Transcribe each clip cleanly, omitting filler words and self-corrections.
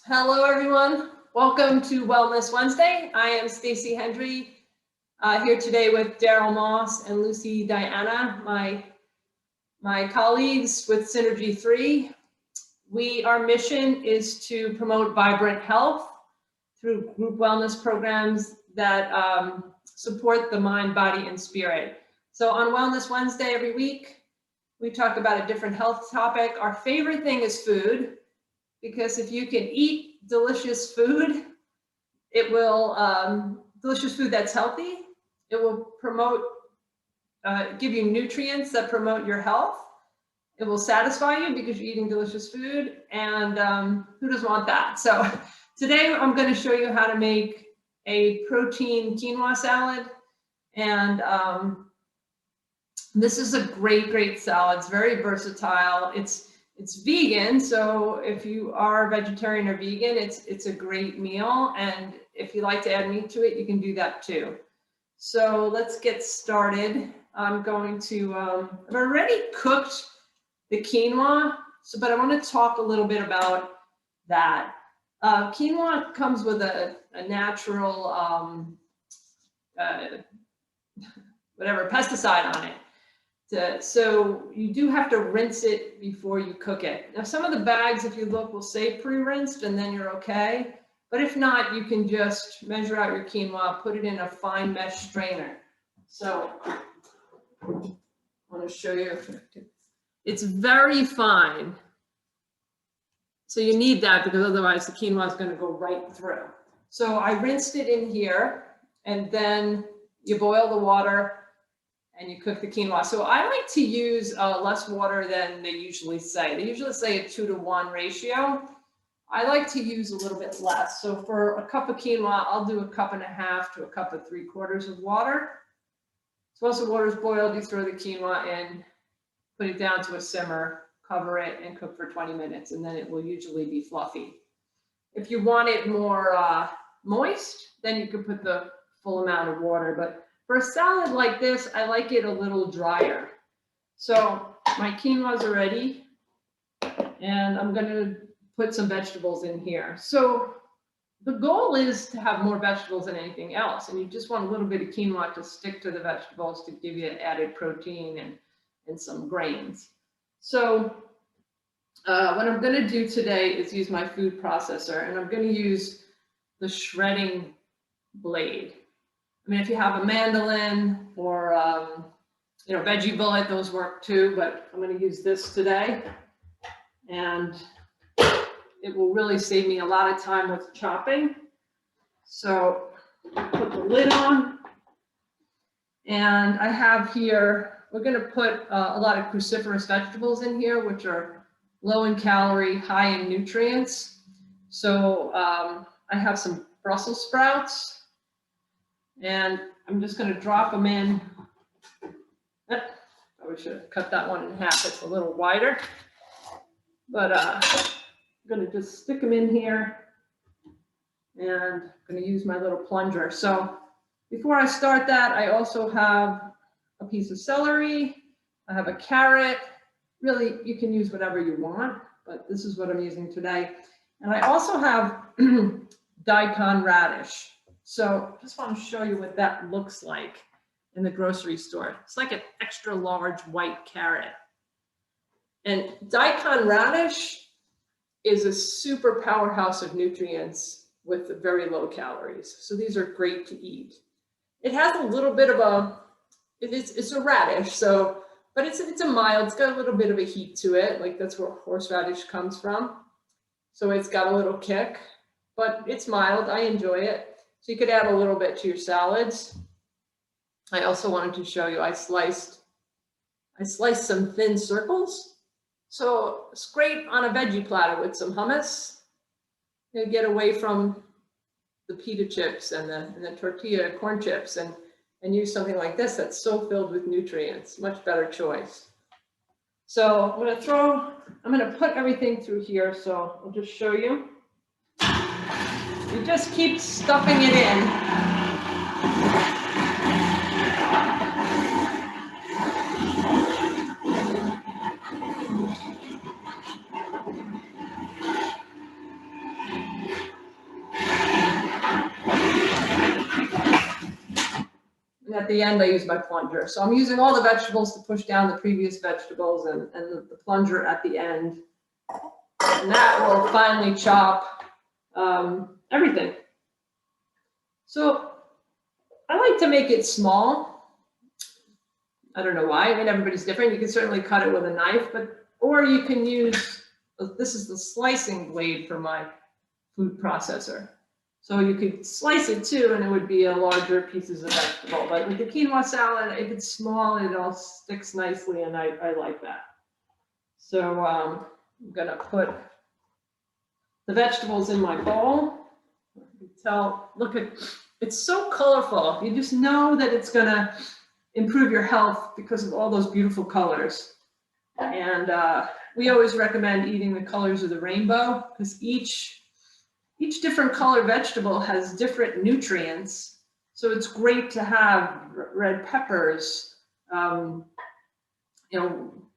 Hello, everyone. Welcome to Wellness Wednesday. I am Stacy Hendry, here today with Daryl Moss and Lucy Diana, my colleagues with Synergy 3. Our mission is to promote vibrant health through group wellness programs that support the mind, body, and spirit. So on Wellness Wednesday every week, we talk about a different health topic. Our favorite thing is food, because if you can eat delicious food, it will, delicious food that's healthy, it will promote, give you nutrients that promote your health. It will satisfy you because you're eating delicious food, and who doesn't want that? So today I'm going to show you how to make a protein quinoa salad, and this is a great salad. It's very versatile. It's vegan, so if you are vegetarian or vegan, it's a great meal. And if you like to add meat to it, you can do that too. So let's get started. I'm going to, I've already cooked the quinoa, but I want to talk a little bit about that. Quinoa comes with a natural, pesticide on it. So you do have to rinse it before you cook it. Now, some of the bags, if you look, will say pre-rinsed, and then you're okay. But if not, you can just measure out your quinoa, put it in a fine mesh strainer. So I want to show you. It's very fine. So you need that, because otherwise the quinoa is going to go right through. So I rinsed it in here, and then you boil the water and you cook the quinoa. So I like to use less water than they usually say. They usually say a 2-to-1 ratio. I like to use a little bit less. So for a cup of quinoa, I'll do 1.5 cups to 1 3/4 cups of water. So once the water is boiled, you throw the quinoa in, put it down to a simmer, cover it, and cook for 20 minutes, and then it will usually be fluffy. If you want it more moist, then you can put the full amount of water. But for a salad like this, I like it a little drier. So my quinoas are ready, and I'm going to put some vegetables in here. So the goal is to have more vegetables than anything else, and you just want a little bit of quinoa to stick to the vegetables to give you added protein and some grains. So what I'm going to do today is use my food processor, and I'm going to use the shredding blade. I mean, if you have a mandolin or, veggie bullet, those work too, but I'm going to use this today. And it will really save me a lot of time with chopping. So put the lid on. And I have here, we're going to put a lot of cruciferous vegetables in here, which are low in calorie, high in nutrients. So I have some Brussels sprouts. And I'm just going to drop them in. Probably should have cut that one in half. It's a little wider. But I'm going to just stick them in here. And I'm going to use my little plunger. So before I start that, I also have a piece of celery. I have a carrot. Really, you can use whatever you want, but this is what I'm using today. And I also have Daikon Radish. So just want to show you what that looks like in the grocery store. It's like an extra large white carrot. And Daikon Radish is a super powerhouse of nutrients with very low calories. So these are great to eat. It has a little bit of it's a radish, so, but it's a mild, it's got a little bit of a heat to it. Like that's where horseradish comes from. So it's got a little kick, but it's mild. I enjoy it. So you could add a little bit to your salads. I also wanted to show you, I sliced some thin circles. So it's great on a veggie platter with some hummus. You get away from the pita chips and the tortilla corn chips and use something like this that's so filled with nutrients. Much better choice. So I'm going to put everything through here. So I'll just show you. You just keep stuffing it in. at the end I use my plunger. So I'm using all the vegetables to push down the previous vegetables and the plunger at the end. And that will finally chop everything. So I like to make it small. I don't know why. I mean, everybody's different. You can certainly cut it with a knife, or you can use, this is the slicing blade for my food processor. So you could slice it too, and it would be a larger pieces of vegetable. But with the quinoa salad, if it's small, it all sticks nicely, and I like that. So I'm gonna put the vegetables in my bowl. You can tell, look at, it's so colorful. You just know that it's gonna improve your health because of all those beautiful colors. And we always recommend eating the colors of the rainbow because each different color vegetable has different nutrients. So it's great to have red peppers,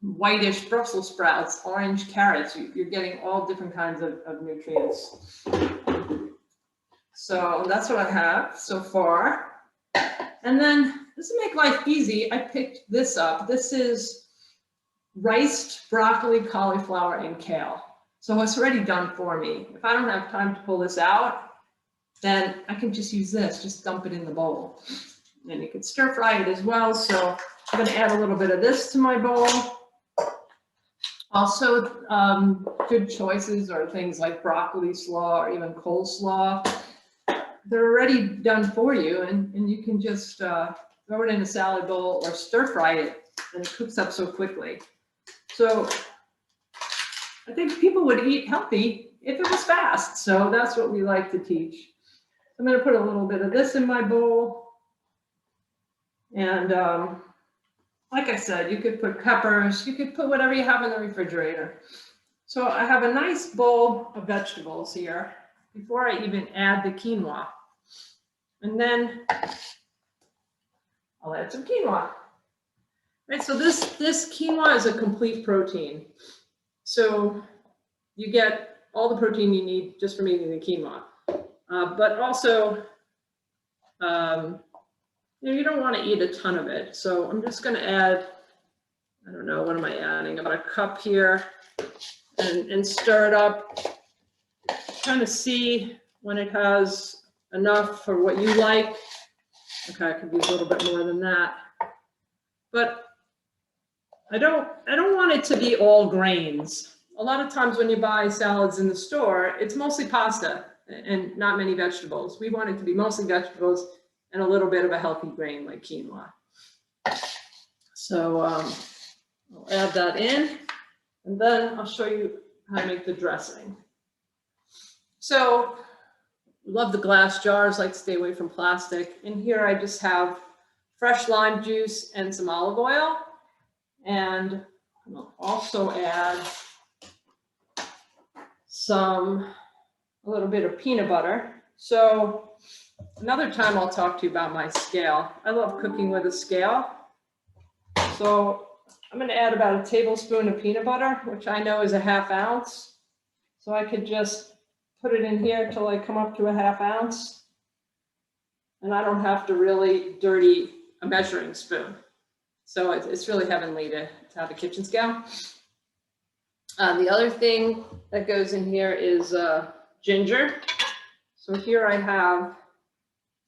whitish Brussels sprouts, orange carrots. You're getting all different kinds of nutrients. So that's what I have so far. And then just to make life easy, I picked this up. This is riced broccoli, cauliflower, and kale. So it's already done for me. If I don't have time to pull this out, then I can just use this, just dump it in the bowl. And you can stir fry it as well. So I'm gonna add a little bit of this to my bowl. Also, good choices are things like broccoli slaw or even coleslaw. They're already done for you, and you can just throw it in a salad bowl or stir fry it, and it cooks up so quickly. So I think people would eat healthy if it was fast. So that's what we like to teach. I'm going to put a little bit of this in my bowl. And like I said, you could put peppers, you could put whatever you have in the refrigerator. So I have a nice bowl of vegetables here before I even add the quinoa. And then I'll add some quinoa. Right, so this quinoa is a complete protein. So you get all the protein you need just from eating the quinoa. But also, you don't want to eat a ton of it. So I'm just going to add, I don't know, what am I adding? About a cup here and stir it up. Kind of see when it has enough for what you like. Okay, I could use a little bit more than that. But I don't want it to be all grains. A lot of times when you buy salads in the store, it's mostly pasta and not many vegetables. We want it to be mostly vegetables and a little bit of a healthy grain like quinoa. So I'll add that in, and then I'll show you how to make the dressing. So love the glass jars, like to stay away from plastic. In here I just have fresh lime juice and some olive oil. And I'll also add a little bit of peanut butter. So another time I'll talk to you about my scale. I love cooking with a scale. So I'm going to add about a tablespoon of peanut butter, which I know is a ½ ounce. So I could just put it in here till I come up to a ½ ounce. And I don't have to really dirty a measuring spoon. So it's really heavenly to have a kitchen scale. The other thing that goes in here is ginger. So here I have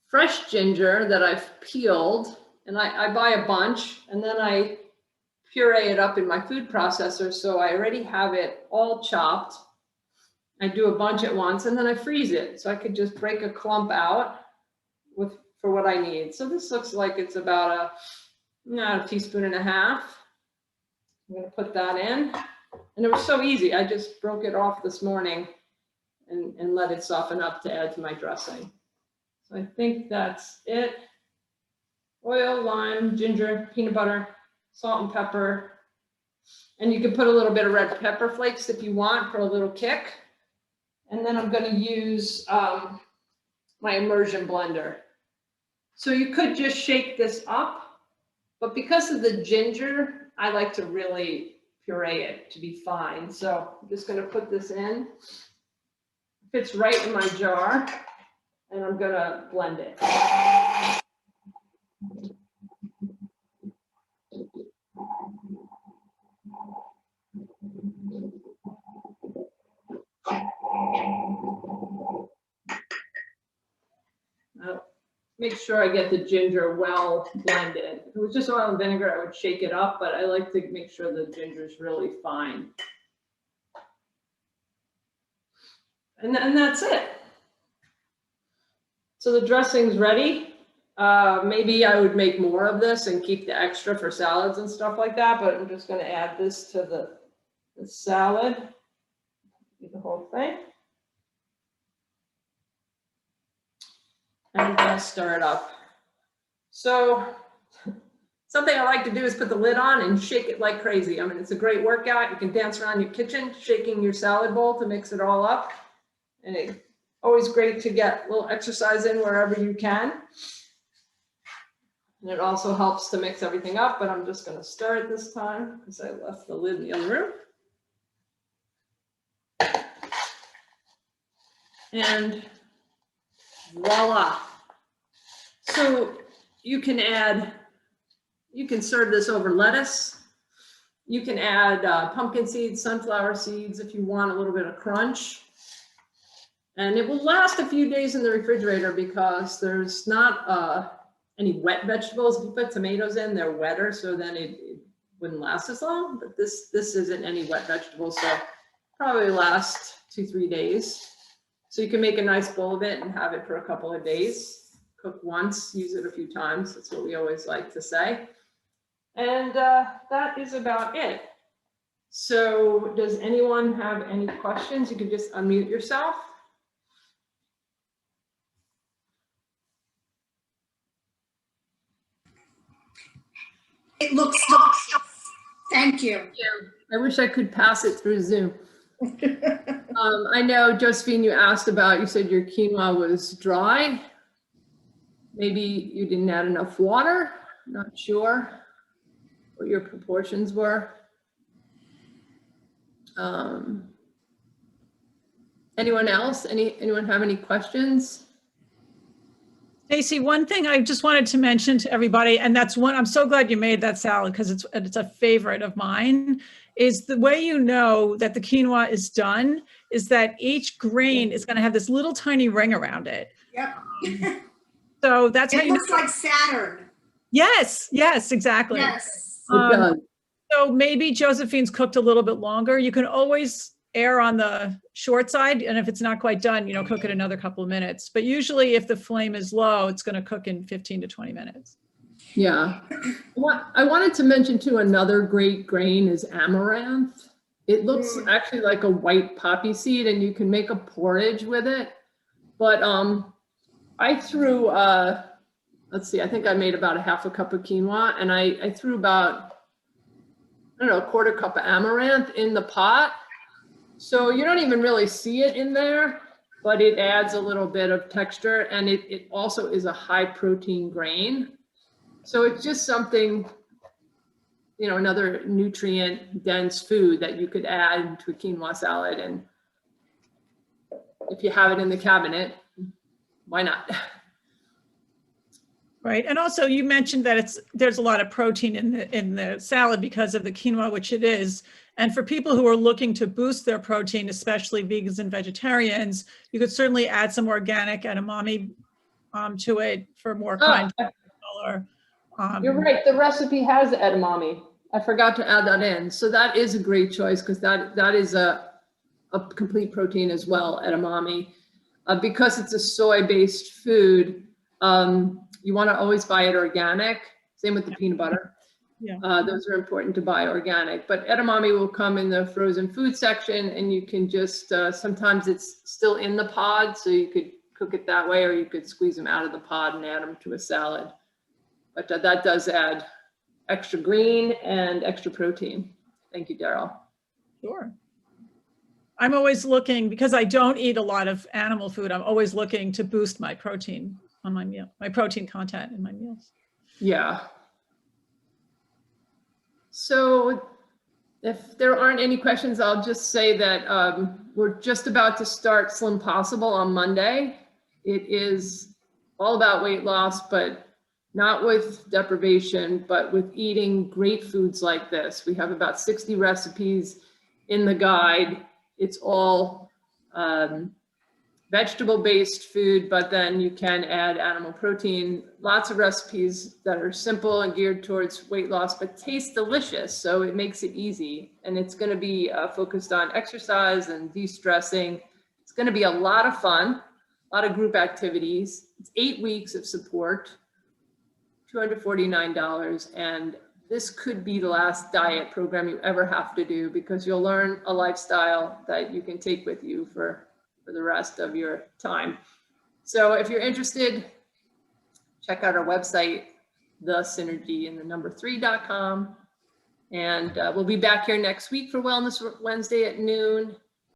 fresh ginger that I've peeled, and I buy a bunch, and then I puree it up in my food processor. So I already have it all chopped. I do a bunch at once, and then I freeze it. So I could just break a clump out for what I need. So this looks like it's about a teaspoon and a half. I'm going to put that in. And it was so easy. I just broke it off this morning and let it soften up to add to my dressing. So I think that's it. Oil, lime, ginger, peanut butter, salt and pepper. And you can put a little bit of red pepper flakes if you want for a little kick. And then I'm going to use my immersion blender. So you could just shake this up. But because of the ginger, I like to really puree it to be fine. So I'm just going to put this in. It fits right in my jar, and I'm going to blend it. make sure I get the ginger well blended. If it was just oil and vinegar, I would shake it up, but I like to make sure the ginger is really fine. And that's it. So the dressing's ready. Maybe I would make more of this and keep the extra for salads and stuff like that, but I'm just going to add this to the salad, do the whole thing. And I'm going to stir it up. So something I like to do is put the lid on and shake it like crazy. I mean, it's a great workout. You can dance around your kitchen, shaking your salad bowl to mix it all up. And it's always great to get a little exercise in wherever you can. And it also helps to mix everything up, but I'm just going to stir it this time because I left the lid in the other room. And voila. So you can serve this over lettuce. You can add pumpkin seeds, sunflower seeds if you want a little bit of crunch. And it will last a few days in the refrigerator because there's not any wet vegetables. If you put tomatoes in, they're wetter, so then it wouldn't last as long. But this isn't any wet vegetables, so probably last 2-3 days. So you can make a nice bowl of it and have it for a couple of days. Cook once, use it a few times. That's what we always like to say. And that is about it. So does anyone have any questions? You can just unmute yourself. It looks delicious. Thank you. Yeah, I wish I could pass it through Zoom. I know, Josephine, you said your quinoa was dry. Maybe you didn't add enough water. Not sure what your proportions were. Anyone else? Anyone have any questions? Stacey, one thing I just wanted to mention to everybody, and that's one, I'm so glad you made that salad because it's a favorite of mine, is the way you know that the quinoa is done is that each grain is going to have this little tiny ring around it. Yep. So that's how it looks like Saturn. Yes, exactly. Yes. So maybe Josephine's cooked a little bit longer. You can always err on the short side, and if it's not quite done, cook it another couple of minutes. But usually if the flame is low, it's going to cook in 15 to 20 minutes. Yeah. What I wanted to mention too, another great grain is amaranth. It looks actually like a white poppy seed, and you can make a porridge with it. But I threw, let's see, I think I made about a half a cup of quinoa, and I threw about, I don't know, a quarter cup of amaranth in the pot. So you don't even really see it in there, but it adds a little bit of texture, and it also is a high protein grain. So it's just something, another nutrient dense food that you could add to a quinoa salad. And if you have it in the cabinet, why not? Right. And also you mentioned that there's a lot of protein in the salad because of the quinoa, which it is. And for people who are looking to boost their protein, especially vegans and vegetarians, you could certainly add some organic edamame to it for more kind of color. You're right. The recipe has edamame. I forgot to add that in. So that is a great choice because that is a complete protein as well, edamame. Because it's a soy-based food, you want to always buy it organic. Same with the peanut butter. Yeah. Those are important to buy organic, but edamame will come in the frozen food section, and you can just, sometimes it's still in the pod, so you could cook it that way, or you could squeeze them out of the pod and add them to a salad. But that does add extra green and extra protein. Thank you, Daryl. Sure. I'm always looking, because I don't eat a lot of animal food, I'm always looking to boost my protein on my meal, my protein content in my meals. Yeah. So if there aren't any questions, I'll just say that we're just about to start Slim Possible on Monday. It is all about weight loss, but not with deprivation, but with eating great foods like this. We have about 60 recipes in the guide. It's all vegetable-based food, but then you can add animal protein. Lots of recipes that are simple and geared towards weight loss, but taste delicious. So it makes it easy. And it's going to be focused on exercise and de-stressing. It's going to be a lot of fun, a lot of group activities. It's 8 weeks of support, $249. And this could be the last diet program you ever have to do, because you'll learn a lifestyle that you can take with you for the rest of your time. So if you're interested, check out our website, thesynergy3.com. And we'll be back here next week for Wellness Wednesday at noon.